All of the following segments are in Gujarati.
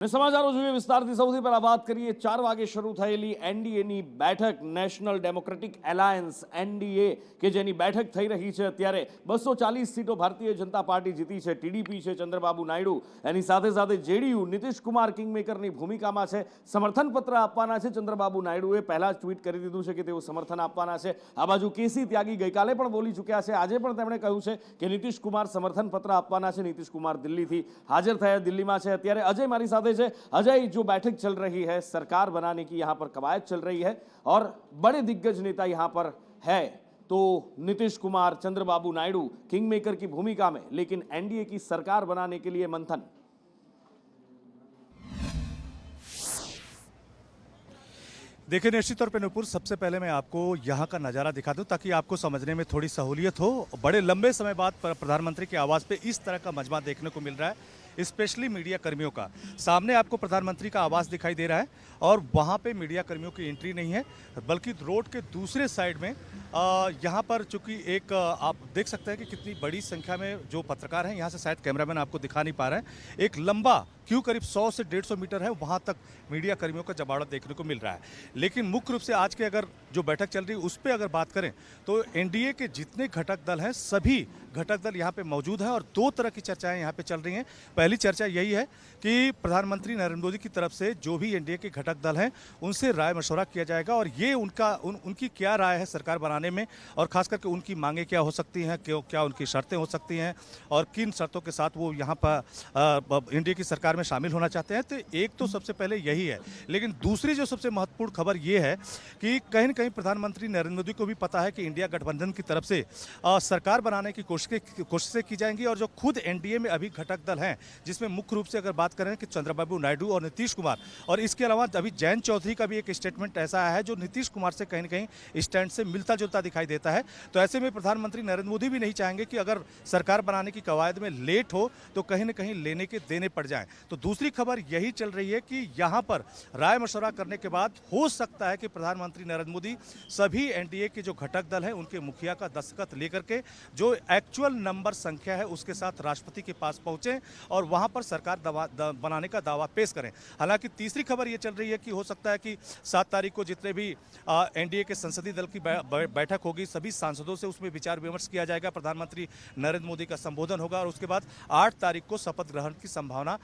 સમાચારો જોઈએ વિસ્તારથી. સૌથી પહેલા વાત કરીએ 4 વાગે શરૂ થયેલી એનડીએની બેઠક, નેશનલ ડેમોક્રેટિક એલાયન્સ એનડીએ, કે જેની બેઠક થઈ રહી છે. અત્યારે 240 સીટો ભારતીય જનતા પાર્ટી જીતી છે. ટીડીપી છે ચંદ્રબાબુ નાયડુ, એની સાથે સાથે જેડીયુ નીતિશ કુમાર કિંગમેકરની ભૂમિકામાં છે. સમર્થન પત્ર આપવાના છે. ચંદ્રબાબુ નાયડુએ પહેલા જ ટ્વીટ કરી દીધું છે કે તેઓ સમર્થન આપવાના છે. આ બાજુ કેસી ત્યાગી ગઈકાલે પણ બોલી ચૂક્યા છે. આજે પણ તેમણે કહ્યું છે કે નીતિશ કુમાર સમર્થન પત્ર આપવાના છે. નીતિશ કુમાર દિલ્હીથી हाजिर થયા, દિલ્હીમાં છે અત્યારે. अजय हमारी साथ है. अजय, जो बैठक चल रही है, सरकार बनाने की यहाँ पर कवायद चल रही है और बड़े दिग्गज नेता यहाँ पर है, तो नीतीश कुमार, चंद्रबाबू नायडू किंगमेकर की भूमिका में, लेकिन एनडीए की सरकार बनाने के लिए मंथन. देखिए, निश्चित तौर पर नूपुर, सबसे पहले मैं आपको यहाँ का नज़ारा दिखा दूं ताकि आपको समझने में थोड़ी सहूलियत हो. बड़े लंबे समय बाद प्रधानमंत्री के आवास पे इस तरह का मजमा देखने को मिल रहा है, स्पेशली मीडिया कर्मियों का. सामने आपको प्रधानमंत्री का आवास दिखाई दे रहा है और वहाँ पे मीडिया कर्मियों की एंट्री नहीं है, बल्कि रोड के दूसरे साइड में यहाँ पर चूंकि एक आप देख सकते हैं कि कितनी बड़ी संख्या में जो पत्रकार हैं, यहाँ से शायद कैमरामैन आपको दिखा नहीं पा रहे हैं, एक लंबा क्यों करीब 100 से 150 मीटर है, वहाँ तक मीडिया कर्मियों का जमावड़ा देखने को मिल रहा है. लेकिन मुख्य रूप से आज के अगर जो बैठक चल रही है उस पर अगर बात करें तो एनडीए के जितने घटक दल हैं, सभी घटक दल यहाँ पे मौजूद हैं और दो तरह की चर्चाएं यहाँ पे चल रही हैं. पहली चर्चा यही है कि प्रधानमंत्री नरेंद्र मोदी की तरफ से जो भी एनडीए के घटक दल हैं उनसे राय मशवरा किया जाएगा और ये उनकी क्या राय है सरकार बनाने में, और खास करके उनकी मांगे क्या हो सकती हैं, क्या उनकी शर्तें हो सकती हैं और किन शर्तों के साथ वो यहाँ पर एनडीए की सरकार में शामिल होना चाहते हैं. तो एक तो सबसे पहले यही है. लेकिन दूसरी जो सबसे महत्वपूर्ण खबर ये है कि कहीं न कहीं प्रधानमंत्री नरेंद्र मोदी को भी पता है कि इंडिया गठबंधन की तरफ से सरकार बनाने की कोशिशें की जाएंगी और जो खुद एनडीए में अभी घटक दल हैं, जिसमें मुख्य रूप से अगर बात करें कि चंद्रबाबू नायडू और नीतीश कुमार, और इसके अलावा अभी जयंत चौधरी का भी एक स्टेटमेंट ऐसा आया है जो नीतीश कुमार से कहीं न कहीं स्टैंड से मिलता जुलता दिखाई देता है. तो ऐसे में प्रधानमंत्री नरेंद्र मोदी भी नहीं चाहेंगे कि अगर सरकार बनाने की कवायद में लेट हो तो कहीं न कहीं लेने के देने पड़ जाएं. तो दूसरी खबर यही चल रही है कि यहाँ पर राय मशवरा करने के बाद हो सकता है कि प्रधानमंत्री नरेंद्र मोदी सभी एनडीए के जो घटक दल हैं उनके मुखिया का दस्तखत लेकर के जो एक्चुअल नंबर संख्या है उसके साथ राष्ट्रपति के पास पहुंचे और वहां पर सरकार बनाने का दावा पेश करें. हालांकि तीसरी खबर यह चल रही है कि हो सकता है कि 7 तारीख को जितने भी एनडीए के संसदीय दल की बैठक होगी, सभी सांसदों से उसमें विचार विमर्श किया जाएगा, प्रधानमंत्री नरेंद्र मोदी का संबोधन होगा और उसके बाद 8 तारीख को शपथ ग्रहण की संभावना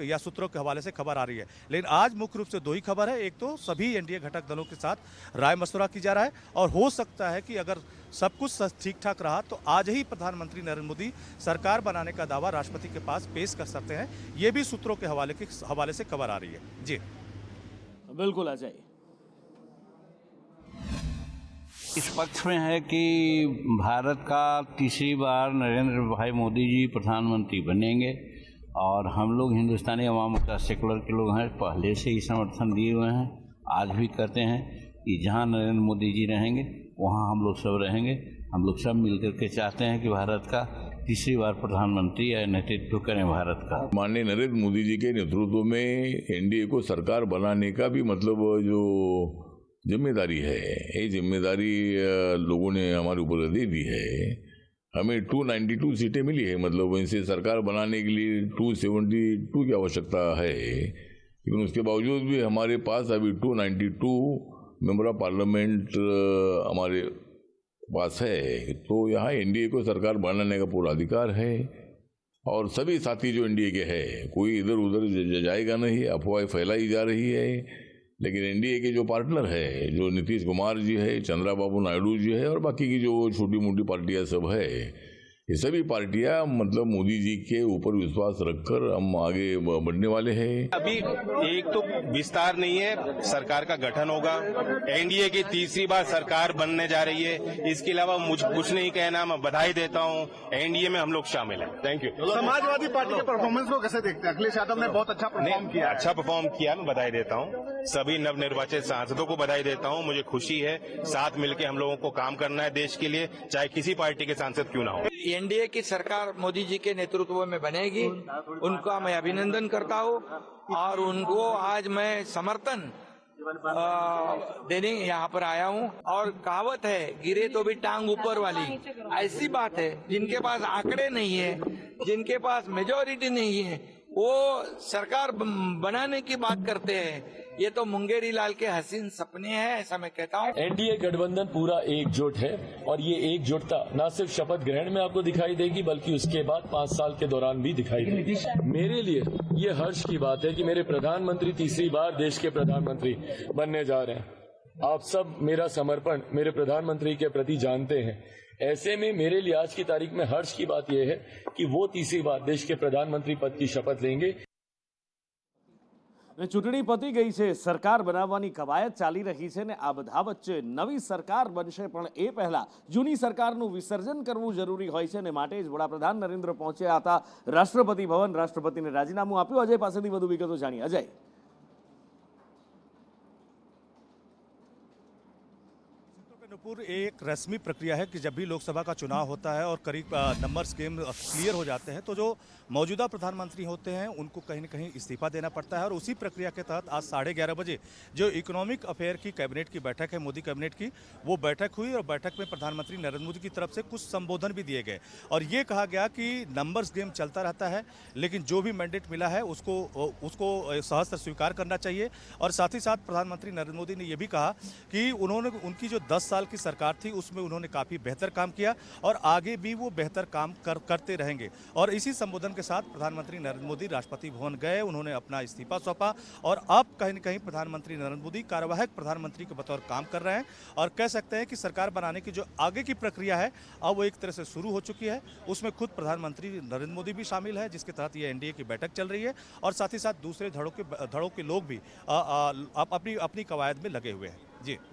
या सूत्रों के हवाले से खबर आ रही है. लेकिन आज मुख्य रूप से दो ही खबर है. एक तो सभी एनडीए घटक दलों के साथ राय मशवरा की जा रहा है और हो सकता है कि अगर सब कुछ ठीक ठाक रहा तो आज ही प्रधानमंत्री नरेंद्र मोदी सरकार बनाने का दावा राष्ट्रपति के पास पेश कर सकते हैं. ये भी सूत्रों के हवाले से खबर आ रही है. जी बिल्कुल अजय. इस पक्ष में है कि भारत का तीसरी बार नरेंद्र भाई मोदी जी प्रधानमंत्री बनेंगे और हम लोग हिंदुस्तानी अवाम मोर्चा सेकुलर के लोग हैं, पहले से ही समर्थन दिए हुए हैं, आज भी करते हैं कि जहां नरेंद्र मोदी जी रहेंगे वहां हम लोग सब रहेंगे. हम लोग सब मिलकर के चाहते हैं कि भारत का तीसरी बार प्रधानमंत्री या नेतृत्व करें भारत का. माननीय नरेंद्र मोदी जी के नेतृत्व में एनडीए को सरकार बनाने का भी मतलब जो जिम्मेदारी है, ये जिम्मेदारी लोगों ने हमारे ऊपर दे दी है. हमें 292 सीटें मिली है, मतलब इनसे सरकार बनाने के लिए 272 की आवश्यकता है, लेकिन उसके बावजूद भी हमारे पास अभी 292 मेंबर ऑफ पार्लियामेंट हमारे पास है. तो यहाँ एनडीए को सरकार बनाने का पूरा अधिकार है और सभी साथी जो एनडीए के हैं, कोई इधर उधर जाएगा नहीं. अफवाहें फैलाई जा रही है, लेकिन एनडीए के जो पार्टनर है, जो नीतीश कुमार जी है, चंद्रबाबू नायडू जी है और बाकी की जो छोटी मोटी पार्टियां सब है, ये सभी पार्टियां मतलब मोदी जी के ऊपर विश्वास रखकर हम आगे बढ़ने वाले हैं. अभी एक तो विस्तार नहीं है, सरकार का गठन होगा. एनडीए की तीसरी बार सरकार बनने जा रही है. इसके अलावा मुझे कुछ नहीं कहना, मैं बधाई देता हूं. एनडीए में हम लोग शामिल हैं. Thank you. समाजवादी पार्टी के परफॉर्मेंस को कैसे देखते हैं? अखिलेश यादव ने बहुत अच्छा परफॉर्म किया. अच्छा परफॉर्म किया, मैं बधाई देता हूं. सभी नवनिर्वाचित सांसदों को बधाई देता हूं. मुझे खुशी है, साथ मिलकर हम लोगों को काम करना है देश के लिए, चाहे किसी पार्टी के सांसद क्यों ना हो. एनडीए की सरकार मोदी जी के नेतृत्व में बनेगी, उनका मैं अभिनंदन करता हूं और उनको आज मैं समर्थन देने यहाँ पर आया हूँ. और कहावत है, गिरे तो भी टांग ऊपर वाली, ऐसी बात है. जिनके पास आंकड़े नहीं है, जिनके पास मेजोरिटी नहीं है, वो सरकार बनाने की बात करते हैं। ये तो मुंगेरी लाल के हसीन सपने हैं, ऐसा मैं कहता हूँ। एनडीए गठबंधन पूरा एकजुट है और ये एकजुटता न सिर्फ शपथ ग्रहण में आपको दिखाई देगी बल्कि उसके बाद 5 साल के दौरान भी दिखाई देगी। मेरे लिए ये हर्ष की बात है कि मेरे प्रधानमंत्री तीसरी बार देश के प्रधानमंत्री बनने जा रहे हैं। आप सब मेरा समर्पण मेरे प्रधानमंत्री के प्रति जानते हैं। ऐसे में मेरे लिए आज की तारीख में हर्ष की बात यह है कि वो तीसरी बार देश के प्रधानमंत्री पद की शपथ लेंगे। ચૂંટણી પતી ગઈ છે, સરકાર બનાવવાની કવાયત ચાલી રહી છે ને આ બધા વચ્ચે નવી સરકાર બનશે, પણ એ પહેલા જૂની સરકારનું વિસર્જન કરવું જરૂરી હોય છે ને માટે જ વડાપ્રધાન નરેન્દ્ર પહોંચ્યા હતા રાષ્ટ્રપતિ ભવન, રાષ્ટ્રપતિને રાજીનામું આપ્યું। અજય પાસેથી વધુ વિગતો જાણીએ। અજય, नूपुर, एक रस्मी प्रक्रिया है कि जब भी लोकसभा का चुनाव होता है और करीब नंबर्स गेम क्लियर हो जाते हैं तो जो मौजूदा प्रधानमंत्री होते हैं उनको कहीं न कहीं इस्तीफा देना पड़ता है। और उसी प्रक्रिया के तहत आज 11:30 बजे जो इकोनॉमिक अफेयर की कैबिनेट की बैठक है, मोदी कैबिनेट की, वो बैठक हुई और बैठक में प्रधानमंत्री नरेंद्र मोदी की तरफ से कुछ संबोधन भी दिए गए और ये कहा गया कि नंबर्स गेम चलता रहता है लेकिन जो भी मैंडेट मिला है उसको सहस्त्र स्वीकार करना चाहिए। और साथ ही साथ प्रधानमंत्री नरेंद्र मोदी ने यह भी कहा कि उनकी जो 10 साल की सरकार थी उसमें उन्होंने काफ़ी बेहतर काम किया और आगे भी वो बेहतर काम करते रहेंगे। और इसी संबोधन के साथ प्रधानमंत्री नरेंद्र मोदी राष्ट्रपति भवन गए, उन्होंने अपना इस्तीफा सौंपा और अब कहीं न कहीं प्रधानमंत्री नरेंद्र मोदी कार्यवाहक प्रधानमंत्री के बतौर काम कर रहे हैं और कह सकते हैं कि सरकार बनाने की जो आगे की प्रक्रिया है अब वो एक तरह से शुरू हो चुकी है। उसमें खुद प्रधानमंत्री नरेंद्र मोदी भी शामिल है जिसके तहत ये एनडीए की बैठक चल रही है और साथ ही साथ दूसरे धड़ों के लोग भी अपनी कवायद में लगे हुए हैं। जी,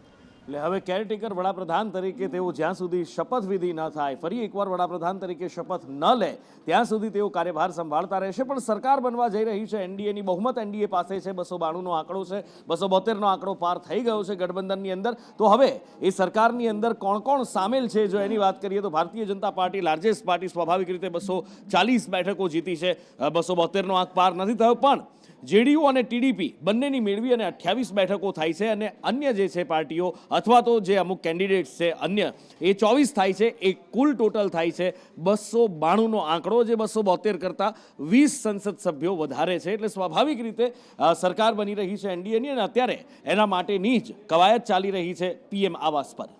એટલે હવે કેરટેકર વડાપ્રધાન તરીકે તેઓ જ્યાં સુધી શપથવિધિ ન થાય, ફરી એકવાર વડાપ્રધાન તરીકે શપથ ન લે ત્યાં સુધી તેઓ કાર્યભાર સંભાળતા રહેશે। પણ સરકાર બનવા જઈ રહી છે, એનડીએની બહુમત એનડીએ પાસે છે, 292નો આંકડો છે, 272નો આંકડો પાર થઈ ગયો છે ગઠબંધનની અંદર। તો હવે એ સરકારની અંદર કોણ કોણ સામેલ છે જો એની વાત કરીએ તો Bharatiya Janata party largest party સ્વાભાવિક રીતે 240 બેઠકો જીતી છે, 272નો આંક પાર નથી થયો, પણ જેડીયુ અને ટીડીપી બંનેની મેળવી અને 28 બેઠકો થાય છે અને અન્ય જે છે પાર્ટીઓ અથવા તો જે અમુક કેન્ડિડેટ્સ છે અન્ય એ 24 થાય છે। એ કુલ ટોટલ થાય છે 292નો આંકડો, જે 272 કરતાં 20 સંસદ સભ્યો વધારે છે। એટલે સ્વાભાવિક રીતે સરકાર બની રહી છે એનડીએની અને અત્યારે એના માટેની જ કવાયત ચાલી રહી છે પીએમ આવાસ પર।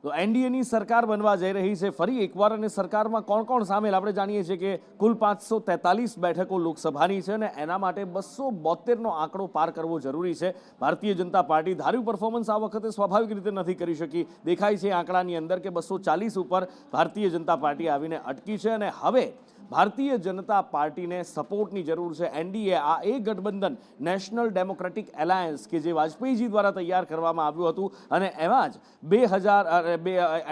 તો એનડીએની સરકાર બનવા જઈ રહી છે ફરી એકવાર અને સરકારમાં કોણ કોણ સામેલ આપણે જાણીએ છીએ કે કુલ 543 બેઠકો લોકસભાની છે અને એના માટે 272નો આંકડો પાર કરવો જરૂરી છે। ભારતીય જનતા પાર્ટી ધાર્યું પરફોર્મન્સ આ વખતે સ્વાભાવિક રીતે નથી કરી શકી, દેખાય છે આંકડાની અંદર કે 240 ઉપર ભારતીય જનતા પાર્ટી આવીને અટકી છે અને હવે ભારતીય જનતા પાર્ટીને સપોર્ટની જરૂર છે। એનડીએ આ એક ગઠબંધન નેશનલ ડેમોક્રેટિક એલાયન્સ કે જે વાજપેયીજી દ્વારા તૈયાર કરવામાં આવ્યું હતું અને એમાં જ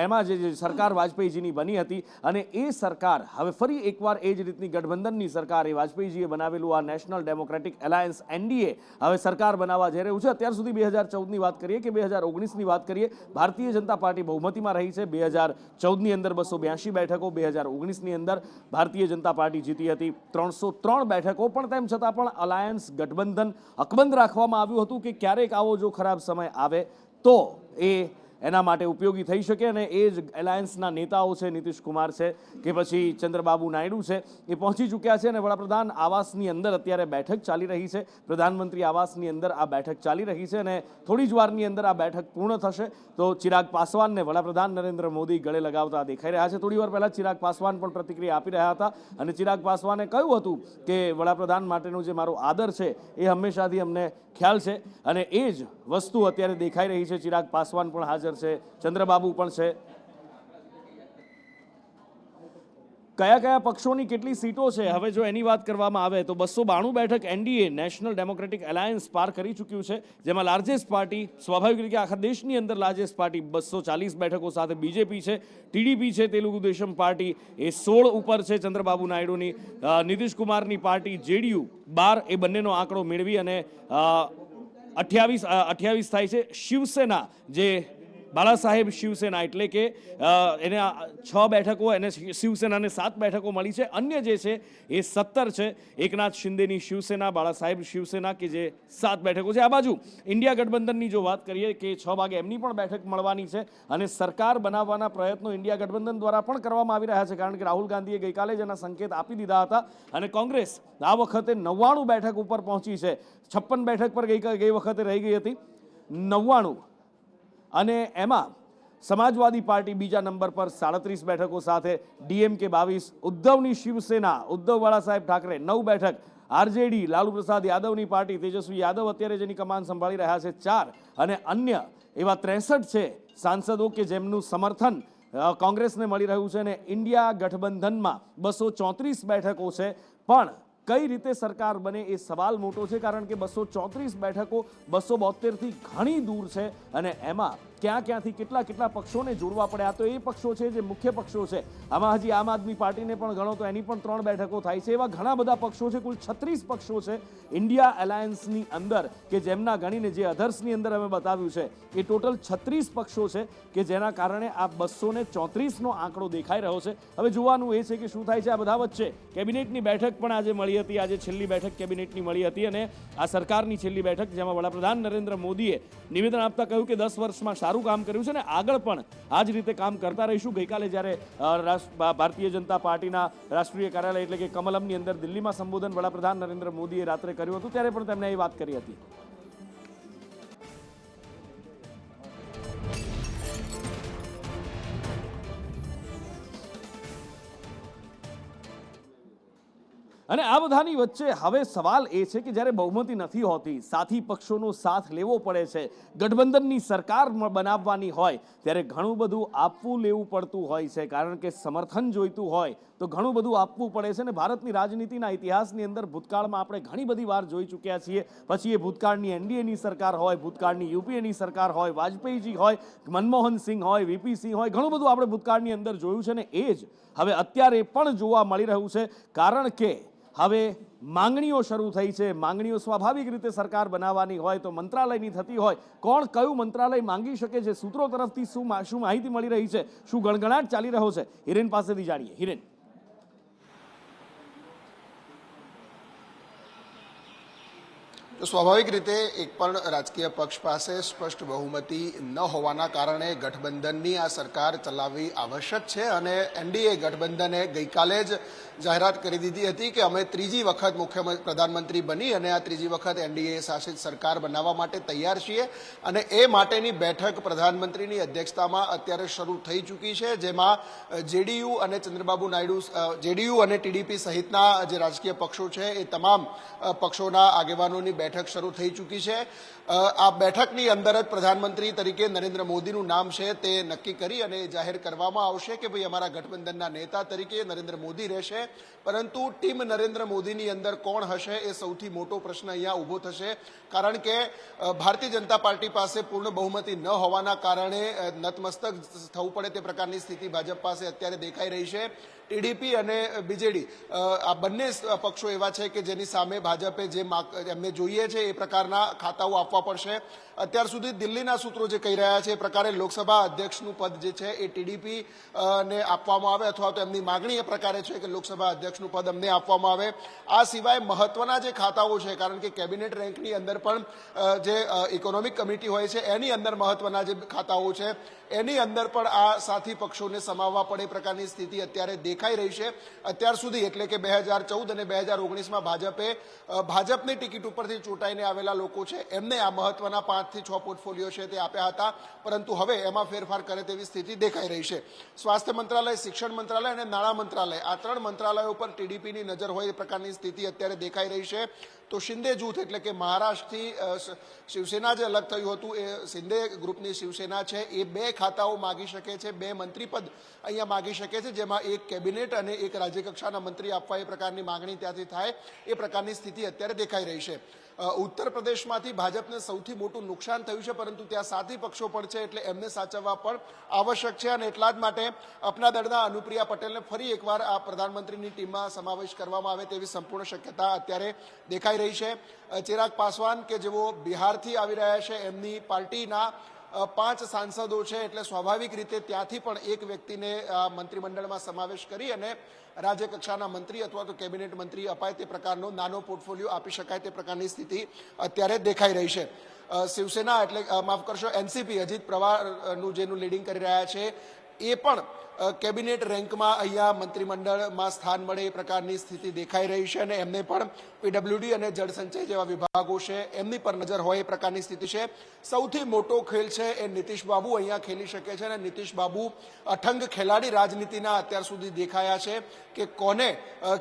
એમાં જે સરકાર વાજપેયીજીની બની હતી અને એ સરકાર હવે ફરી એકવાર એ જ રીતની ગઠબંધનની સરકાર, એ વાજપેયીજીએ બનાવેલું આ નેશનલ ડેમોક્રેટિક એલાયન્સ એનડીએ હવે સરકાર બનાવવા જઈ રહ્યું છે। અત્યાર સુધી 2014ની વાત કરીએ કે 2019ની વાત કરીએ, ભારતીય જનતા પાર્ટી બહુમતીમાં રહી છે। 2014ની અંદર 282 બેઠકો, 2019ની અંદર ભારતીય જનતા પાર્ટી જીતી હતી 303 બેઠકો, પણ તેમ છતાં પણ અલાયન્સ ગઠબંધન અકબંધ રાખવામાં આવ્યું હતું કે ક્યારેક આવો જો ખરાબ સમય આવે તો એ એના માટે ઉપયોગી થઈ શકે અને એ જ એલાયન્સના નેતાઓ છે, નીતિશ કુમાર છે કે પછી ચંદ્રબાબુ નાયડુ છે, એ પહોંચી ચૂક્યા છે અને વડાપ્રધાન આવાસની અંદર અત્યારે બેઠક ચાલી રહી છે। પ્રધાનમંત્રી આવાસની અંદર આ બેઠક ચાલી રહી છે અને થોડી જ વારની અંદર આ બેઠક પૂર્ણ થશે તો ચિરાગ પાસવાનને વડાપ્રધાન નરેન્દ્ર મોદી ગળે લગાવતા દેખાઈ રહ્યા છે। થોડી વાર પહેલાં ચિરાગ પાસવાન પણ પ્રતિક્રિયા આપી રહ્યા હતા અને ચિરાગ પાસવાને કહ્યું હતું કે વડાપ્રધાન માટેનો જે મારો આદર છે એ હંમેશાથી અમને ખ્યાલ છે અને એ જ વસ્તુ અત્યારે દેખાઈ રહી છે। ચિરાગ પાસવાન પણ હાજર છે, ચંદ્રબાબુ પણ છે। કયા કયા પક્ષોની કેટલી સીટો છે હવે જો એની વાત કરવામાં આવે તો 292 બેઠક એનડીએ નેશનલ ડેમોક્રેટિક એલાયન્સ પાર કરી ચૂક્યું છે, જેમાં લાર્જેસ્ટ પાર્ટી સ્વાભાવિક રીતે આખા દેશની અંદર લાર્જેસ્ટ પાર્ટી 240 બેઠકો સાથે બીજેપી છે, ટીડીપી છે, તેલુગુ દેશમ પાર્ટી એ 16 ઉપર છે ચંદ્રબાબુ નાયડુની, નીતિશ કુમારની પાર્ટી જેડીયુ 12 એ બંનેનો આંકડો મેળવી અને 28 થાય છે। શિવસેના જે બાળા સાહેબ શિવસેના એટલે કે એને 6 બેઠકો અને શિવસેનાને 7 બેઠકો મળી છે. અન્ય જે છે એ 17 છે. એકનાથ શિંદેની શિવસેના, બાળા સાહેબ શિવસેના કે જે 7 બેઠકો છે. આ બાજુ ઇન્ડિયા ગઠબંધનની જો વાત કરીએ કે 6 ભાગે એમની પણ બેઠક મળવાની છે અને સરકાર બનાવવાના પ્રયત્નો ઇન્ડિયા ગઠબંધન દ્વારા પણ કરવામાં આવી રહ્યા છે, કારણ કે રાહુલ ગાંધીએ ગઈકાલે જ એના સંકેત આપી દીધા હતા અને કોંગ્રેસ આ વખતે 99 બેઠક ઉપર પહોંચી છે. 56 બેઠક પર ગઈ વખતે રહી ગઈ હતી, 99, અને એમાં સમાજવાદી પાર્ટી બીજા નંબર પર 37 બેઠકો સાથે, ડીએમકે 22, ઉદ્ધવની શિવસેના, ઉદ્ધવ બાળા સાહેબ ઠાકરે 9 બેઠક, આરજેડી લાલુ પ્રસાદ યાદવની પાર્ટી તેજસ્વી યાદવ અત્યારે જેની કમાન સંભાળી રહ્યા છે 4, અને અન્ય એવા 63 છે સાંસદો કે જેમનું સમર્થન કોંગ્રેસને મળી રહ્યું છે. અને ઇન્ડિયા ગઠબંધનમાં 234 બેઠકો છે, પણ કઈ રીતે સરકાર બને એ સવાલ મોટો છે, કારણ કે 234 બેઠકો 272થી ઘણી દૂર છે અને એમાં ક્યાંથી કેટલા પક્ષોને જોડવા પડે. આ તો એ પક્ષો છે જે મુખ્ય પક્ષો છે. આમાં હજી આમ આદમી પાર્ટીને પણ ગણો તો એની પણ 3 બેઠકો થાય છે. એવા ઘણા બધા પક્ષો છે, કુલ 36 પક્ષો છે ઇન્ડિયા એલાયન્સની અંદર, કે જેમના ગણીને જે અધર્સની અંદર અમે બતાવ્યું છે એ ટોટલ 36 પક્ષો છે કે જેના કારણે આ 234નો આંકડો દેખાઈ રહ્યો છે. હવે જોવાનું એ છે કે શું થાય છે. આ બધા વચ્ચે કેબિનેટની બેઠક પણ આજે મળી હતી. આજે છેલ્લી બેઠક કેબિનેટની મળી હતી અને આ સરકારની છેલ્લી બેઠક, જેમાં વડાપ્રધાન નરેન્દ્ર મોદીએ નિવેદન આપતા કહ્યું કે 10 વર્ષમાં સારું કામ કર્યું છે અને આગળ પણ આ જ રીતે કામ કરતા રહીશું. ગઈકાલે જ્યારે ભારતીય જનતા પાર્ટીના રાષ્ટ્રીય કાર્યાલય એટલે કે કમલમની અંદર દિલ્હીમાં સંબોધન વડાપ્રધાન નરેન્દ્ર મોદીએ રાત્રે કર્યું હતું, ત્યારે પણ તેમણે એ વાત કરી હતી. અને આ બધાની વચ્ચે હવે સવાલ એ છે કે જ્યારે બહુમતી નથી હોતી, સાથી પક્ષોનો સાથ લેવો પડે છે, ગઠબંધનની સરકાર બનાવવાની હોય, ત્યારે ઘણું બધું આપવું લેવું પડતું હોય છે, કારણ કે સમર્થન જોઈતું હોય તો ઘણું બધું આપવું પડે છે. અને ભારતની રાજનીતિના ઇતિહાસની અંદર ભૂતકાળમાં આપણે ઘણી બધી વાર જોઈ ચૂક્યા છીએ. પછી એ ભૂતકાળની એનડીએની સરકાર હોય, ભૂતકાળની યુપીએની સરકાર હોય, વાજપેયીજી હોય, મનમોહન સિંહ હોય, વીપી સિંહ હોય, ઘણું બધું આપણે ભૂતકાળની અંદર જોયું છે. અને એ જ હવે અત્યારે પણ જોવા મળી રહ્યું છે, કારણ કે હવે માંગણીઓ શરૂ થઈ છે. માંગણીઓ સ્વાભાવિક રીતે સરકાર બનાવવાની હોય તો મંત્રાલયની થતી હોય. કોણ કયું મંત્રાલય માંગી શકે છે, સૂત્રો તરફથી શું માહિતી મળી રહી છે, શું ગણગણાટ ચાલી રહ્યો છે, હિરેન પાસેથી જાણીએ. હિરેન, તો સ્વાભાવિક રીતે એક પણ રાજકીય પક્ષ પાસે સ્પષ્ટ બહુમતી ન હોવાના કારણે ગઠબંધનની આ સરકાર ચલાવવી આવશ્યક છે. અને એનડીએ ગઠબંધને ગઈકાલે જ જાહેરાત કરી દીધી હતી કે અમે ત્રીજી વખત પ્રધાનમંત્રી બની અને આ ત્રીજી વખત એનડીએ શાસિત સરકાર બનાવવા માટે તૈયાર છીએ. અને એ માટેની બેઠક પ્રધાનમંત્રીની અધ્યક્ષતામાં અત્યારે શરૂ થઈ ચૂકી છે, જેમાં જેડીયુ અને ચંદ્રબાબુ નાયડુ, જેડીયુ અને ટીડીપી સહિતના જે રાજકીય પક્ષો છે એ તમામ પક્ષોના આગેવાનોની બેઠક શરૂ થઈ ચૂકી છે. આ બેઠકની અંદર જ પ્રધાનમંત્રી તરીકે નરેન્દ્ર મોદીનું નામ છે તે નક્કી કરી અને જાહેર કરવામાં આવશે કે ભાઈ અમારા ગઠબંધનના નેતા તરીકે નરેન્દ્ર મોદી રહેશે. પરંતુ ટીમ નરેન્દ્ર મોદીની અંદર કોણ હશે એ સૌથી મોટો પ્રશ્ન અહીંયા ઊભો થશે, કારણ કે ભારતીય જનતા પાર્ટી પાસે પૂર્ણ બહુમતી ન હોવાના કારણે નતમસ્તક થવું પડે તે પ્રકારની સ્થિતિ ભાજપ પાસે અત્યારે દેખાઈ રહી છે. ટીડીપી અને બીજેડી આ બંને પક્ષો એવા છે કે જેની સામે ભાજપે જે એમને જોઈએ છે એ પ્રકારના ખાતાઓ આપવા પડશે. અત્યાર સુધી દિલ્હીના સૂત્રો જે કહી રહ્યા છે એ પ્રકારે લોકસભા અધ્યક્ષનું પદ જે છે એ ટીડીપી ને આપવામાં આવે, અથવા તો એમની માગણી એ પ્રકારે છે કે લોકસભા અધ્યક્ષનું પદ અમને આપવામાં આવે. આ સિવાય મહત્વના જે ખાતાઓ છે, કારણ કે કેબિનેટ રેન્કની અંદર પણ જે ઇકોનોમિક કમિટી હોય છે એની અંદર મહત્વના જે ખાતાઓ છે એની અંદર પણ આ સાથી પક્ષોને સમાવવા પડે પ્રકારની સ્થિતિ અત્યારે દેખાઈ રહી છે. અત્યાર સુધી એટલે કે 2014 અને 2019માં ભાજપની ટિકિટ ઉપરથી ચૂંટાઈને આવેલા લોકો છે એમને આ મહત્વના 5 થી 6 પોર્ટફોલિયો છે તે આપ્યા હતા, પરંતુ હવે એમાં ફેરફાર કરે તેવી સ્થિતિ દેખાઈ રહી છે. સ્વાસ્થ્ય મંત્રાલય, શિક્ષણ મંત્રાલય અને નાણાં મંત્રાલય, આ 3 મંત્રાલયો પર ટીડીપીની નજર હોય એ પ્રકારની સ્થિતિ અત્યારે દેખાઈ રહી છે. તો શિંદે જૂથ એટલે કે મહારાષ્ટ્રથી શિવસેના જે અલગ થયું હતું એ શિંદે ગ્રુપની શિવસેના છે એ 2 ખાતાઓ માગી શકે છે, 2 મંત્રીપદ અહીંયા માગી શકે છે, જેમાં એક કેબિનેટ અને એક રાજ્યકક્ષાના મંત્રી આપવા એ પ્રકારની માગણી ત્યાંથી થાય એ પ્રકારની સ્થિતિ અત્યારે દેખાઈ રહી છે. ઉત્તર પ્રદેશમાંથી ભાજપને સૌથી મોટું નુકસાન થયું છે, પરંતુ ત્યાં સાથી પક્ષો પણ છે એટલે એમને સાચવવા પણ આવશ્યક છે. અને એટલા જ માટે અપના દળના અનુપ્રિયા પટેલને ફરી એકવાર આ પ્રધાનમંત્રીની ટીમમાં સમાવેશ કરવામાં આવે તેવી સંપૂર્ણ શક્યતા અત્યારે દેખાઈ રહી છે. ચિરાગ પાસવાન કે જેઓ બિહારથી આવી રહ્યા છે, એમની પાર્ટીના 5 સાંસદો છે, એટલે સ્વાભાવિક રીતે ત્યાંથી પણ એક વ્યક્તિને મંત્રીમંડળમાં સમાવેશ કરી અને રાજ્ય કક્ષાના મંત્રી અથવા તો કેબિનેટ મંત્રી અપાય તે પ્રકારનો નાનો પોર્ટફોલિયો આપી શકાય તે પ્રકારની સ્થિતિ અત્યારે દેખાઈ રહી છે. શિવસેના એટલે માફ કરશો એનસીપી અજીત પવારનું જેનું લીડિંગ કરી રહ્યા છે એ પણ કેબિનેટ રેન્કમાં અહીંયા મંત્રીમંડળમાં સ્થાન મળે એ પ્રકારની સ્થિતિ દેખાઈ રહી છે અને એમને પણ પીડબ્લ્યુડી અને જળસંચય જેવા વિભાગો છે એમની પર નજર હોય એ પ્રકારની સ્થિતિ છે. સૌથી મોટો ખેલ છે એ નીતિશ બાબુ અહીંયા ખેલી શકે છે અને નીતિશ બાબુ અઠંગ ખેલાડી રાજનીતિના અત્યાર સુધી દેખાયા છે કે કોને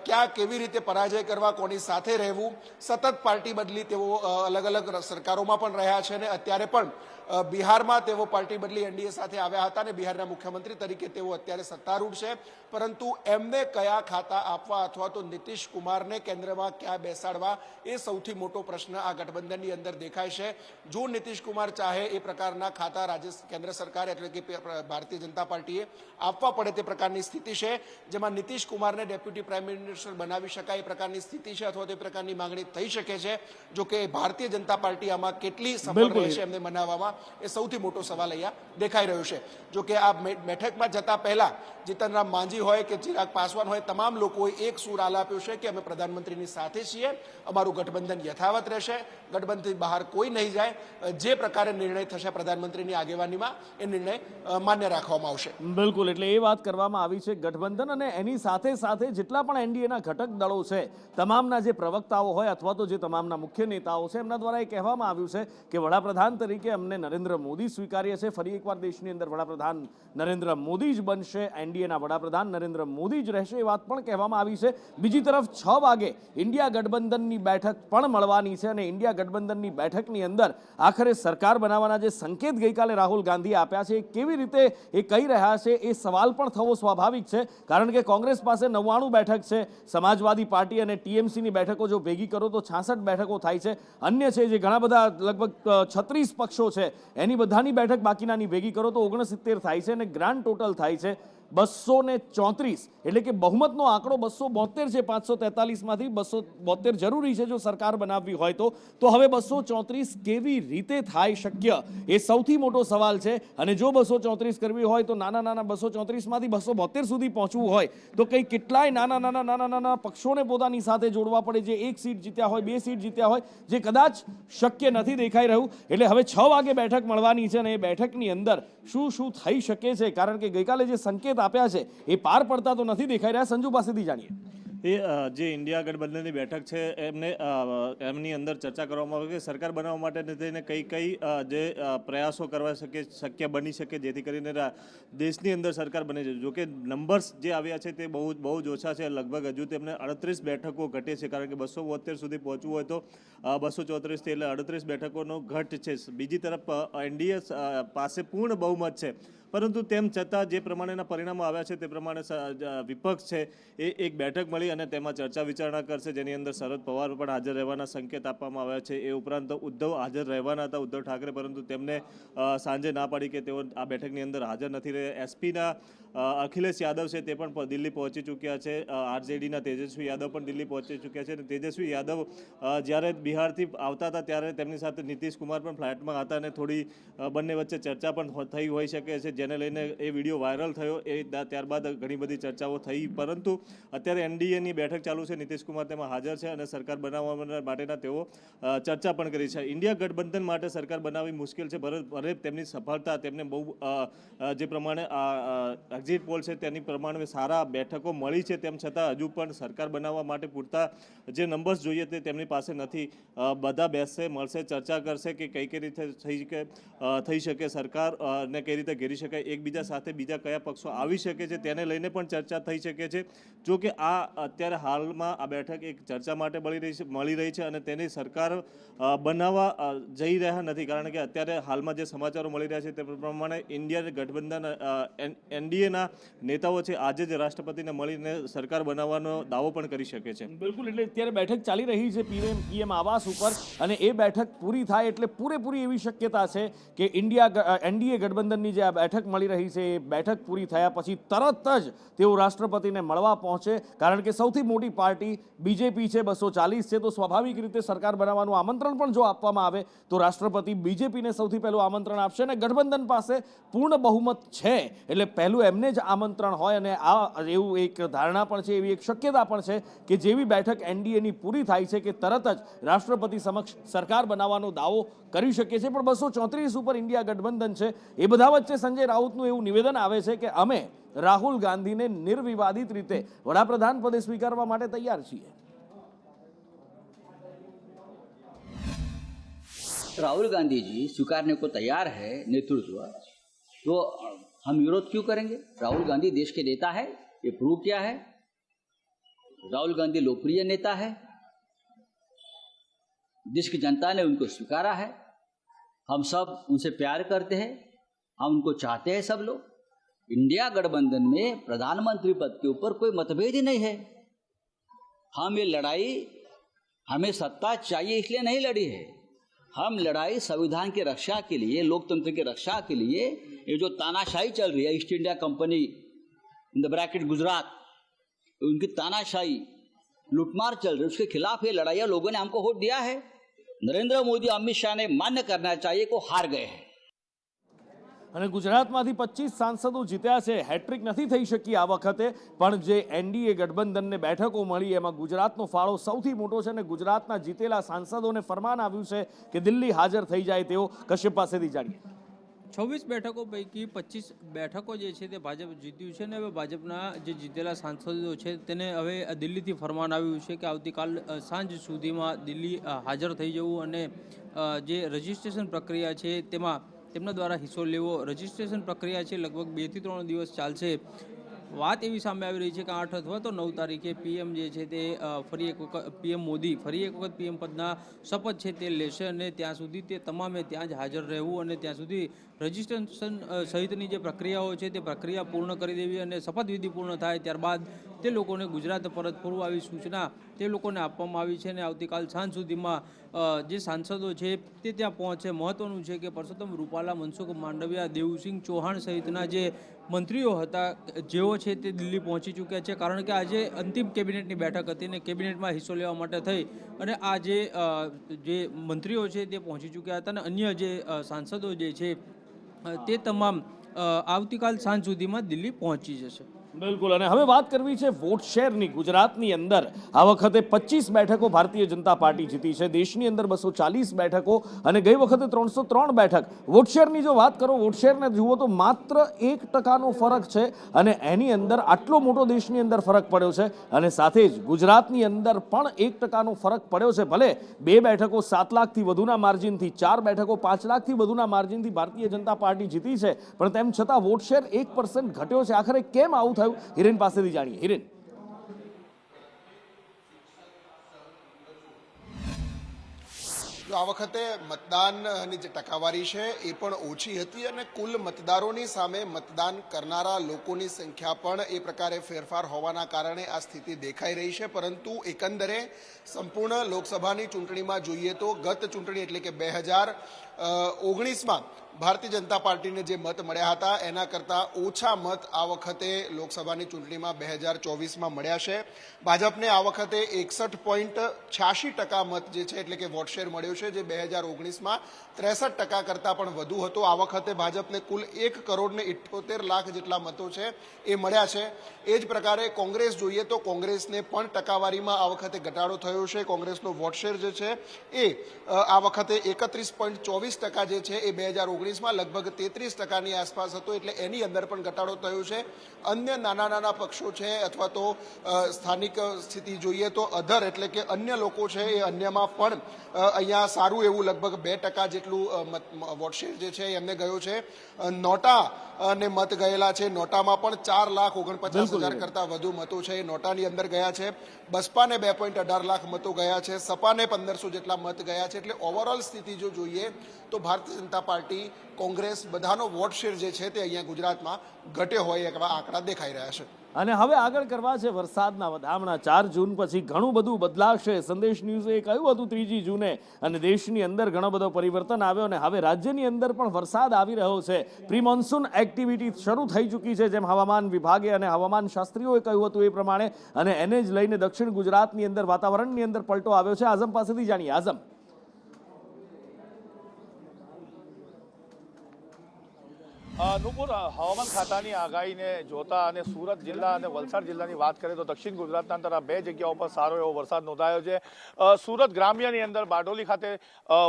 ક્યાં કેવી રીતે પરાજય કરવા, કોની સાથે રહેવું. સતત પાર્ટી બદલી તેઓ અલગ અલગ સરકારોમાં પણ રહ્યા છે અને અત્યારે પણ બિહારમાં તેઓ પાર્ટી બદલી એનડીએ સાથે આવ્યા હતા અને બિહારના મુખ્યમંત્રી તરીકે તેઓ અત્યારે સત્તારૂઢ છે. પરંતુ એમને કયા ખાતા આપવા અથવા તો નીતિશ કુમારને કેન્દ્રમાં ક્યાં બેસાડવા એ સૌથી મોટો પ્રશ્ન આ ગઠબંધનની અંદર દેખાય છે. જો નીતિશ કુમાર ચાહે એ પ્રકારના ખાતા કેન્દ્ર સરકાર એટલે કે ભારતીય જનતા પાર્ટીએ આપવા પડે તે પ્રકારની સ્થિતિ છે, જેમાં નીતિશ કુમારને ડેપ્યુટી પ્રાઇમ મિનિસ્ટર બનાવી શકાય એ પ્રકારની સ્થિતિ છે અથવા તે પ્રકારની માંગણી થઈ શકે છે. જો કે ભારતીય જનતા પાર્ટી આમાં કેટલી સફળ રહેશે એમને બનાવવામાં એ સૌથી મોટો સવાલ અહીંયા દેખાઈ રહ્યો છે. જો કે આ બેઠકમાં જતા પહેલા જીતનરામ માંઝી હોય કે ચિરાગ પાસવાન હોય, તમામ લોકોએ એક સૂર આલાપ્યો છે કે અમે પ્રધાનમંત્રીની સાથે છીએ, અમારું ગઠબંધન યથાવત રહેશે, ગઠબંધનથી બહાર કોઈ નહીં જાય. જે પ્રકારે નિર્ણય થશે પ્રધાનમંત્રીની આગેવાનીમાં એ નિર્ણય માન્ય રાખવામાં આવશે. બિલકુલ, એટલે એ વાત કરવામાં આવી છે ગઠબંધન અને એની સાથે સાથે જેટલા પણ એનડીએના ઘટક દળો છે તમામના જે પ્રવક્તાઓ હોય અથવા તો જે તમામના મુખ્ય નેતાઓ છે એમના દ્વારા એ કહેવામાં આવ્યું છે કે વડાપ્રધાન તરીકે અમને નરેન્દ્ર મોદી સ્વીકાર્ય છે. ફરી એકવાર દેશની અંદર વડાપ્રધાન નરેન્દ્ર મોદી જ બનશે, એનડીએના વડાપ્રધાન નરેન્દ્ર મોદી જ રહેશે, એ વાત પણ કહેવામાં આવી છે. બીજી તરફ 6 વાગે ઇન્ડિયા ગઠબંધનની બેઠક પણ મળવાની છે અને ઇન્ડિયા ગઠબંધનની બેઠકની અંદર આખરે સરકાર બનાવવાના જે સંકેત ગઈકાલે રાહુલ ગાંધીએ આપ્યા છે એ કેવી રીતે એ કહી રહ્યા છે એ સવાલ પણ થવો સ્વાભાવિક છે. કારણ કે કોંગ્રેસ પાસે 99 બેઠક છે, સમાજવાદી પાર્ટી અને ટીએમસીની બેઠકો જો ભેગી કરો તો 66 બેઠકો થાય છે. અન્ય છે જે ઘણા બધા લગભગ 36 પક્ષો છે એની બધાની બેઠક બાકીનાની ભેગી કરો તો 69 થાય છે અને ગ્રાન્ડ ટોટલ થાય છે 234. એટલે કે બહુમતનો આંકડો 272 છે. 543માંથી 272 જરૂરી છે જો સરકાર બનાવવી હોય તો હવે 234 કેવી રીતે થાય શક્ય એ સૌથી મોટો સવાલ છે. અને જો 234 કરવી હોય તો નાના 234માંથી 272 સુધી પહોંચવું હોય તો કંઈ કેટલાય નાના પક્ષોને પોતાની સાથે જોડવા પડે, જે 1 સીટ જીત્યા હોય, 2 સીટ જીત્યા હોય, જે કદાચ શક્ય નથી દેખાઈ રહ્યું. એટલે હવે 6 વાગે બેઠક મળવાની છે અને એ બેઠકની અંદર શું થઈ શકે છે, કારણ કે ગઈકાલે જે સંકેત આપ્યા છે એ પાર પડતા તો નથી દેખાઈ રહ્યા. સંજુ પાસેથી જાણીએ. એ જે ઇન્ડિયા ગઠબંધનની બેઠક છે એમની અંદર ચર્ચા કરવામાં આવે કે સરકાર બનાવવા માટે થઈને કઈ જે પ્રયાસો કરવા શક્ય બની શકે જેથી કરીને દેશની અંદર સરકાર બને છે. જોકે નંબર્સ જે આવ્યા છે તે બહુ જ ઓછા છે. લગભગ હજુ તેમને 38 બેઠકો ઘટે છે, કારણ કે 272 સુધી પહોંચવું હોય તો 234 એટલે 38 બેઠકોનો ઘટ છે. બીજી તરફ એનડીએ પાસે પૂર્ણ બહુમત છે, પરંતુ તેમ છતાં જે પ્રમાણેના પરિણામો આવ્યા છે તે પ્રમાણે વિપક્ષ છે એ એક બેઠક મળી અને તેમાં ચર્ચા વિચારણા કરશે, જેની અંદર શરદ પવાર પણ હાજર રહેવાના સંકેત આપવામાં આવ્યા છે. એ ઉપરાંત ઉદ્ધવ હાજર રહેવાના હતા, ઉદ્ધવ ઠાકરે, પરંતુ તેમને સાંજે ના પાડી કે તેઓ આ બેઠકની અંદર હાજર નથી રહ્યા. એસપીના અખિલેશ યાદવ છે તે પણ દિલ્હી પહોંચી ચૂક્યા છે. આરજેડીના તેજસ્વી યાદવ પણ દિલ્હી પહોંચી ચૂક્યા છે. અને તેજસ્વી યાદવ જ્યારે બિહારથી આવતા હતા ત્યારે તેમની સાથે નીતિશ કુમાર પણ ફ્લાઇટમાં હતા અને થોડી બંને વચ્ચે ચર્ચા પણ થઈ હોઈ શકે છે, જેને લઈને એ વિડીયો વાયરલ થયો. ત્યારબાદ ઘણી બધી ચર્ચાઓ થઈ, પરંતુ અત્યારે એનડીએની બેઠક ચાલુ છે, નીતિશ કુમાર તેમાં હાજર છે અને સરકાર બનાવવા માટેના તેઓ ચર્ચા પણ કરી છે. ઇન્ડિયા ગઠબંધન માટે સરકાર બનાવવી મુશ્કેલ છે, ભલે તેમની સફળતા તેમને બહુ જે પ્રમાણે એક્ઝિટ પોલ છે તેની પ્રમાણે સારા બેઠકો મળી છે, તેમ છતાં હજુ પણ સરકાર બનાવવા માટે પૂરતા જે નંબર્સ જોઈએ તે તેમની પાસે નથી. બધા બેસશે, મળશે, ચર્ચા કરશે કે કઈ રીતે થઈ શકે સરકાર ને કઈ રીતે ઘેરી શકાય, એકબીજા સાથે બીજા કયા પક્ષો આવી શકે છે તેને લઈને પણ ચર્ચા થઈ શકે છે. જો કે આ અત્યારે હાલમાં આ બેઠક એક ચર્ચા માટે મળી રહી છે અને તેની સરકાર બનાવવા જઈ રહ્યા નથી, કારણ કે અત્યારે હાલમાં જે સમાચારો મળી રહ્યા છે તે પ્રમાણે ઇન્ડિયા ગઠબંધન એનડીએના નેતાઓ છે આજે જ રાષ્ટ્રપતિને મળીને સરકાર બનાવવાનો દાવો પણ કરી શકે છે. બિલકુલ, એટલે અત્યારે બેઠક ચાલી રહી છે પીએમ આવાસ ઉપર અને એ બેઠક પૂરી થાય એટલે પૂરેપૂરી એવી શક્યતા છે કે એનડીએ ગઠબંધનની જે આ બેઠક મળી રહી છે એ બેઠક પૂરી થયા પછી તરત જ તેઓ રાષ્ટ્રપતિને મળવા પહોંચે, કારણ કે સૌથી મોટી પાર્ટી બીજેપી છે, 240 છે, તો સ્વાભાવિક રીતે સરકાર બનાવવાનું આમંત્રણ પણ જો આપવામાં આવે તો રાષ્ટ્રપતિ બીજેપીને સૌથી પહેલું આમંત્રણ આપશે અને ગઠબંધન પાસે પૂર્ણ બહુમત છે એટલે પહેલું એમને જ આમંત્રણ હોય અને આ એવું એક ધારણા પણ છે, એવી એક શક્યતા પણ છે કે જેવી બેઠક એનડીએની પૂરી થાય છે કે તરત જ રાષ્ટ્રપતિ સમક્ષ સરકાર બનાવવાનો દાવો કરી શકે છે. પણ 234 ઉપર ઇન્ડિયા ગઠબંધન છે. એ બધા વચ્ચે સંજય રાઉતનું એવું નિવેદન આવે છે કે અમે રાહુલ ગાंधी निर्विवादित रीते वडाप्रधान पदे स्वीकारवा माटे तैयार छीए. राहुल गांधी जी स्वीकारने को तैयार है नेतृत्व, तो हम विरोध क्यों करेंगे? राहुल गांधी देश के नेता है, ये प्रूव किया है. राहुल गांधी लोकप्रिय नेता है, देश की जनता ने उनको स्वीकारा है. हम सब उनसे प्यार करते हैं, हम उनको चाहते हैं. सब लोग इंडिया गठबंधन में प्रधानमंत्री पद के ऊपर कोई मतभेद ही नहीं है. हम ये लड़ाई हमें सत्ता चाहिए इसलिए नहीं लड़ी है. हम लड़ाई संविधान की रक्षा के लिए, लोकतंत्र की रक्षा के लिए, ये जो तानाशाही चल रही है, east India company in the bracket Gujarat, उनकी तानाशाही लूटमार चल रही है, उसके खिलाफ ये लड़ाई लोगों ने हमको वोट दिया है. नरेंद्र मोदी, अमित शाह ने मान्य करना चाहिए को हार गए हैं. અને ગુજરાતમાંથી 25 સાંસદો જીત્યા છે. હેટ્રિક નથી થઈ શકી આ વખતે, પણ જે એનડીએ ગઠબંધનને બેઠકો મળી એમાં ગુજરાતનો ફાળો સૌથી મોટો છે અને ગુજરાતના જીતેલા સાંસદોને ફરમાન આવ્યું છે કે દિલ્હી હાજર થઈ જાય તેઓ. કશ્યપ પાસેથી જાણીએ. 26 બેઠકો પૈકી 25 બેઠકો જે છે તે ભાજપ જીત્યું છે અને હવે ભાજપના જે જીતેલા સાંસદો છે તેને હવે દિલ્હીથી ફરમાન આવ્યું છે કે આવતીકાલ સાંજ સુધીમાં દિલ્હી હાજર થઈ જવું અને જે રજિસ્ટ્રેશન પ્રક્રિયા છે તેમાં તેમના દ્વારા હિસ્સો લેવો. રજિસ્ટ્રેશન પ્રક્રિયા છે લગભગ 2 થી 3 દિવસ ચાલશે. વાત એવી સામે આવી રહી છે કે 8 અથવા તો 9 તારીખે પીએમ જે છે તે ફરી એક વખત પીએમ મોદી ફરી એક વખત પીએમ પદના શપથ છે તે લેશે અને ત્યાં સુધી તે તમામે ત્યાં જ હાજર રહેવું અને ત્યાં સુધી રજિસ્ટ્રેશન સહિતની જે પ્રક્રિયાઓ છે તે પ્રક્રિયા પૂર્ણ કરી દેવી અને શપથવિધિ પૂર્ણ થાય ત્યારબાદ તે લોકોને ગુજરાત પરત ફરવું આવી સૂચના તે લોકોને આપવામાં આવી છે અને આવતીકાલ સાંજ સુધીમાં જે સાંસદો છે તે ત્યાં પહોંચે. મહત્વનું છે કે પરસોત્તમ રૂપાલા, મનસુખ માંડવિયા, દેવસિંહ ચૌહાણ સહિતના જે મંત્રીઓ હતા જેઓ છે તે દિલ્હી પહોંચી ચૂક્યા છે, કારણ કે આજે અંતિમ કેબિનેટની બેઠક હતી અને કેબિનેટમાં હિસ્સો લેવા માટે થઈ અને આ જે મંત્રીઓ છે તે પહોંચી ચૂક્યા હતા અને અન્ય જે સાંસદો જે છે તે તમામ આવતીકાલ સાંજ સુધીમાં દિલ્હી પહોંચી જશે. બિલકુલ. અને હવે વાત કરવી છે વોટ શેરની. ગુજરાતની અંદર આ વખતે 25 બેઠકો ભારતીય જનતા પાર્ટી જીતી છે. દેશની અંદર 240 બેઠકો અને ગઈ વખતે 303 બેઠક. વોટ શેરની જો વાત કરો, વોટ શેરને જુઓ તો માત્ર 1% ફરક છે અને એની અંદર આટલો મોટો દેશની અંદર ફરક પડ્યો છે અને સાથે જ ગુજરાતની અંદર પણ 1% ફરક પડ્યો છે. ભલે 2 બેઠકો 7 લાખથી વધુના માર્જિનથી, 4 બેઠકો 5 લાખથી વધુના માર્જિનથી ભારતીય જનતા પાર્ટી જીતી છે, પણ તેમ છતાં વોટ શેર 1% ઘટ્યો છે. આખરે કેમ આવું થયું? હિરેન પાસેથી જાણીએ. હિરેન. આ વખતે મતદાનની જે ટકાવારી છે એ પણ ઓછી હતી અને કુલ મતદારોની સામે મતદાન કરનારા લોકોની સંખ્યા પણ એ પ્રકારે ફેરફાર હોવાના કારણે આ સ્થિતિ દેખાઈ રહી છે. પરંતુ એકંદરે સંપૂર્ણ લોકસભાની ચૂંટણીમાં જોઈએ તો ગત ચૂંટણી એટલે કે 2019માં ભારતીય જનતા પાર્ટીને જે મત મળ્યા હતા એના કરતાં ઓછા મત આ વખતે લોકસભાની ચૂંટણીમાં 2024માં મળ્યા છે. ભાજપને આ વખતે 61.86% મત જે છે એટલે કે વોટ શેર મળ્યો છે, જે 2019માં 63% કરતાં પણ વધુ હતો. આ વખતે ભાજપને કુલ 1,78,00,000 જેટલા મતો છે એ મળ્યા છે. એ જ પ્રકારે કોંગ્રેસ જોઈએ તો કોંગ્રેસને પણ ટકાવારીમાં આ વખતે ઘટાડો થયો છે. કોંગ્રેસનો વોટ શેર જે છે એ આ વખતે 31.24% જે છે એ 2019માં લગભગ 33%ની આસપાસ હતો, એટલે એની અંદર પણ ઘટાડો થયો છે. અન્ય નાના નાના પક્ષો છે અથવા તો સ્થાનિક સ્થિતિ જોઈએ તો અધર એટલે કે અન્ય લોકો છે એ અન્યમાં પણ અહીંયા સારું એવું લગભગ 2% જેટલું વોટ શેર જે છે એમને ગયો છે. નોટા અને મત ગયેલા છે. નોટામાં પણ 4,49,000 કરતાં વધુ મતો છે એ નોટાની અંદર ગયા છે. બસપાને 2.18 લાખ મતો ગયા છે. સપાને 1500 જેટલા મત ગયા છે. એટલે ઓવરઓલ સ્થિતિ જો જોઈએ તો ભારતીય જનતા પાર્ટી, કોંગ્રેસ બધાનો વોટ શેર જે છે તે અહીંયા ગુજરાતમાં ઘટ્યો હોય એવા આંકડા દેખાઈ રહ્યા છે. અને હવે આગળ કરવા છે વરસાદના વધામણા. 4 જૂન પછી ઘણું બધું બદલાશે. સંદેશ ન્યૂઝે કહ્યું હતું 3જી જૂને, અને દેશની અંદર ઘણો બધો પરિવર્તન આવ્યો અને હવે રાજ્યની અંદર પણ વરસાદ આવી રહ્યો છે. પ્રી મોન્સૂન એક્ટિવિટી શરૂ થઈ ચૂકી છે, જેમ હવામાન વિભાગે અને હવામાન શાસ્ત્રીઓએ કહ્યું હતું એ પ્રમાણે, અને એને જ લઈને દક્ષિણ ગુજરાતની અંદર વાતાવરણની અંદર પલટો આવ્યો છે. આઝમ પાસેથી જાણીએ. આઝમ, નુપુર, હવામાન ખાતાની આગાહીને જોતા અને સુરત જિલ્લા અને વલસાડ જિલ્લાની વાત કરીએ તો દક્ષિણ ગુજરાતના અંદર આ 2 જગ્યાઓ પર સારો એવો વરસાદ નોંધાયો છે. સુરત ગ્રામ્યની અંદર બારડોલી ખાતે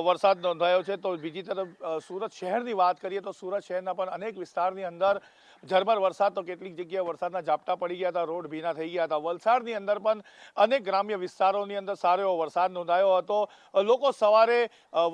વરસાદ નોંધાયો છે, તો બીજી તરફ સુરત શહેરની વાત કરીએ તો સુરત શહેરના પણ અનેક વિસ્તારની અંદર ઝરમર વરસાદ, તો કેટલીક જગ્યાએ વરસાદના ઝાપટા પડી ગયા હતા, રોડ ભીના થઈ ગયા હતા. વલસાડની અંદર પણ અનેક ગ્રામ્ય વિસ્તારોની અંદર સારો એવો વરસાદ નોંધાયો હતો. લોકો સવારે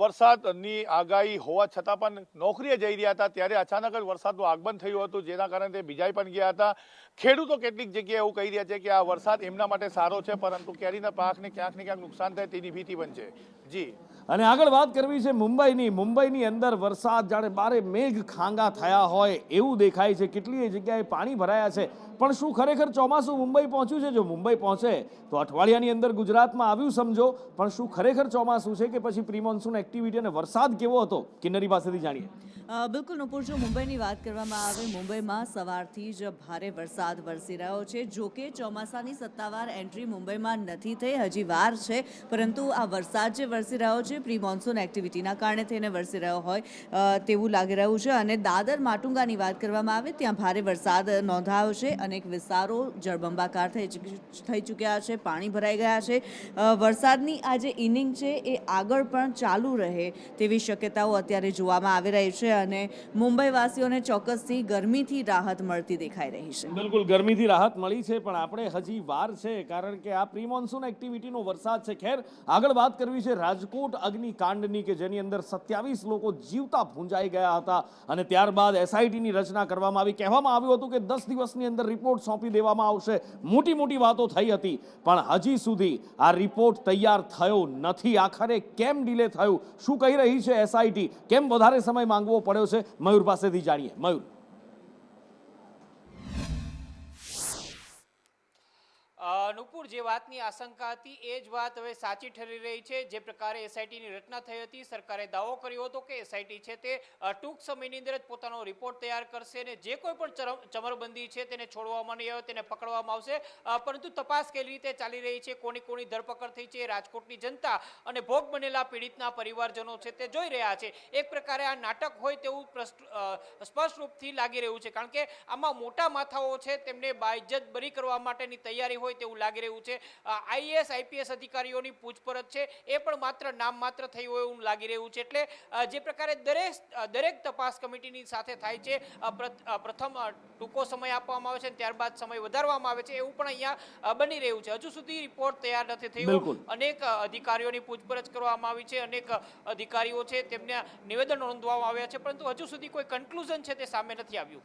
વરસાદની આગાહી હોવા છતાં પણ નોકરીએ જઈ રહ્યા હતા ત્યારે અચાનક જ વરસાદનું આગમન થયું હતું, જેના કારણે તે ભીજાઈ પણ ગયા હતા. ખેડૂતો કેટલીક જગ્યાએ એવું કહી રહ્યા છે કે આ વરસાદ એમના માટે સારો છે, પરંતુ કેરીના પાકને ક્યાંક ને ક્યાંક નુકસાન થાય તેની ભીતિ પણ છે. જી, અને આગળ વાત કરવી છે મુંબઈની અંદર વરસાદ જાણે બારે મેઘ ખાંગા થયા હોય એવું દેખાય છે. કેટલીય જગ્યાએ પાણી ભરાયા છે, પણ શું ખરેખર ચોમાસું મુંબઈ પહોંચ્યું છે? જો મુંબઈ પહોંચે તો અઠવાડિયાની અંદર ગુજરાતમાં આવ્યું સમજો, પણ શું ખરેખર ચોમાસું છે કે પછી પ્રી મોન્સૂન એક્ટિવિટી અને વરસાદ કેવો હતો? કિન્નરી પાસેથી જાણીએ. બિલકુલ નુપુર, જો મુંબઈની વાત કરવામાં આવે, મુંબઈમાં સવારથી જ ભારે વરસાદ વરસી રહ્યો છે. જો કે ચોમાસાની સત્તાવાર એન્ટ્રી મુંબઈમાં નથી થઈ, હજી વાર છે, પરંતુ આ વરસાદ જે વરસી રહ્યો છે પ્રી મોન્સૂન એક્ટિવિટીના કારણે થઈને વરસી રહ્યો હોય તેવું લાગી રહ્યું છે. અને દાદર માટુંગાની વાત કરવામાં આવે, ત્યાં ભારે વરસાદ નોંધાયો છે. અનેક વિસ્તારો જળબંબાકાર થઈ ચૂક્યા છે, પાણી ભરાઈ ગયા છે. વરસાદની આ જે ઇનિંગ છે એ આગળ પણ ચાલુ રહે તેવી શક્યતાઓ અત્યારે જોવામાં આવી રહી છે, અને મુંબઈવાસીઓને ચોક્કસથી ગરમીથી રાહત મળતી દેખાઈ રહી છે. બિલકુલ ગરમીથી રાહત મળી છે, પણ આપણે હજી વાર છે, કારણ કે આ પ્રી મોન્સૂન એક્ટિવિટીનો વરસાદ છે. ખેર, આગળ વાત કરવી છે રાજકોટ અગ્નિકાંડની, કે જેની અંદર 27 લોકો જીવતા ભૂંજાઈ ગયા હતા અને ત્યારબાદ એસઆઈટીની રચના કરવામાં આવી. કહેવામાં આવ્યું હતું કે 10 દિવસની અંદર રિપોર્ટ સોંપી દેવામાં આવશે. મોટી વાતો થઈ હતી, પણ હજી સુધી આ રિપોર્ટ તૈયાર થયો નથી. આખરે કેમ ડિલે થયું? શું કહી રહી છે એસઆઈટી? કેમ વધારે સમય માંગવો પડ્યો છે? મયુર પાસેથી જાણીએ. મયુર, નુપુર, જે વાતની આશંકા હતી એ જ વાત હવે સાચી ઠરી રહી છે. જે પ્રકારે એસઆઈટીની રચના થઈ હતી, સરકારે દાવો કર્યો હતો કે એસઆઈટી છે તે ટૂંક સમયની અંદર જ પોતાનો રિપોર્ટ તૈયાર કરશે અને જે કોઈ પણ ચમરબંધી છે તેને છોડવામાં નહીં આવે, તેને પકડવામાં આવશે. પરંતુ તપાસ કેવી રીતે ચાલી રહી છે, કોની ધરપકડ થઈ છે, રાજકોટની જનતા અને ભોગ બનેલા પીડિતના પરિવારજનો છે તે જોઈ રહ્યા છે. એક પ્રકારે આ નાટક હોય તેવું સ્પષ્ટ રૂપથી લાગી રહ્યું છે, કારણ કે આમાં મોટા માથાઓ છે તેમને બાઇજ્જત બરી કરવા માટેની તૈયારી હોય તેવું લાગી રહ્યું છે. આઈએએસ આઈપીએસ અધિકારીઓની પૂછપરછ છે એ પણ માત્ર નામ માત્ર થઈ હોય એવું લાગી રહ્યું છે. એટલે જે પ્રકારે દરેક તપાસ કમિટીની સાથે થાય છે, પ્રથમ ટૂંકો સમય આપવામાં આવે છે, ત્યારબાદ સમય વધારવામાં આવે છે, એવું પણ અહીંયા બની રહ્યું છે. હજુ સુધી રિપોર્ટ તૈયાર નથી થયો. અનેક અધિકારીઓની પૂછપરછ કરવામાં આવી છે, અનેક અધિકારીઓ છે તેમને નિવેદન નોંધવામાં આવ્યા છે, પરંતુ હજુ સુધી કોઈ કન્ક્લુઝન છે તે સામે નથી આવ્યું.